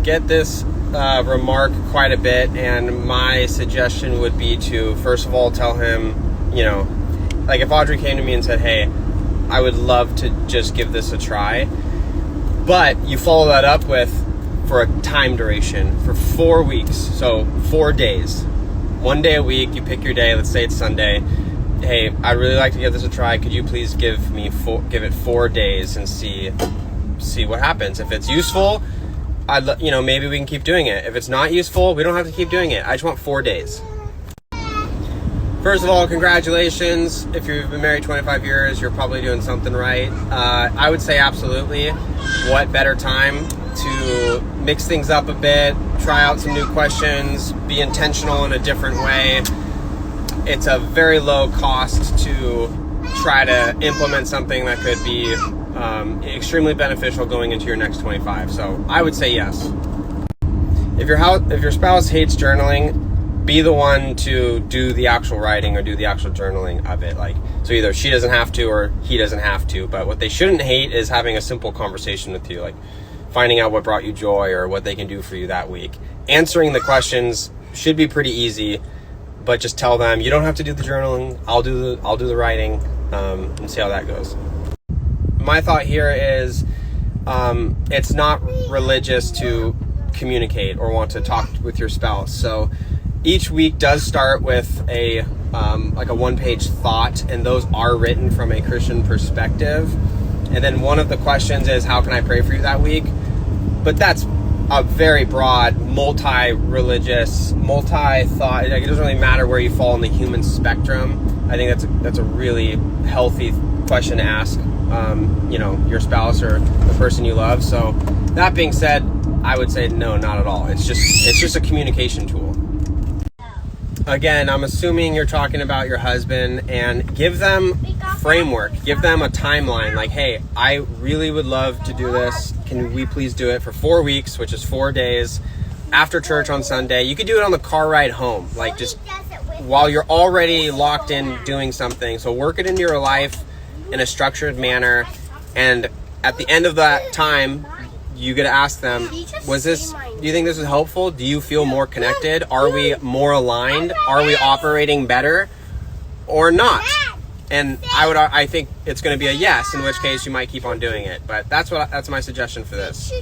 get this remark quite a bit, and my suggestion would be to, first of all, tell him, like if Audrey came to me and said, hey, I would love to just give this a try, but you follow that up with, for a time duration, for 4 weeks, so 4 days. 1 day a week, you pick your day, let's say it's Sunday. Hey, I'd really like to give this a try. Could you please give it 4 days and see what happens? If it's useful, maybe we can keep doing it. If it's not useful, we don't have to keep doing it. I just want 4 days. First of all, congratulations. If you've been married 25 years, you're probably doing something right. I would say absolutely. What better time to mix things up a bit, try out some new questions, be intentional in a different way. It's a very low cost to try to implement something that could be extremely beneficial going into your next 25. So I would say yes. If your spouse hates journaling, be the one to do the actual writing or do the actual journaling of it. So either she doesn't have to or he doesn't have to. But what they shouldn't hate is having a simple conversation with you, like finding out what brought you joy or what they can do for you that week. Answering the questions should be pretty easy, but just tell them you don't have to do the journaling. I'll do the writing, and see how that goes. My thought here is it's not religious to communicate or want to talk with your spouse. So each week does start with a one-page thought, and those are written from a Christian perspective. And then one of the questions is, how can I pray for you that week? But that's a very broad, multi-religious, multi-thought. It doesn't really matter where you fall in the human spectrum. I think that's a really healthy question to ask, your spouse or the person you love. So that being said, I would say no, not at all. It's just a communication tool. Again, I'm assuming you're talking about your husband, and give them framework, give them a timeline. Like, hey, I really would love to do this. Can we please do it for 4 weeks, which is 4 days, after church on Sunday? You could do it on the car ride home, like just while you're already locked in doing something. So work it into your life in a structured manner, and at the end of that time, you get to ask them, do you think this is helpful? Do you feel more connected? Are we more aligned? Are we operating better or not? And I think it's going to be a yes, in which case you might keep on doing it. But that's my suggestion for this.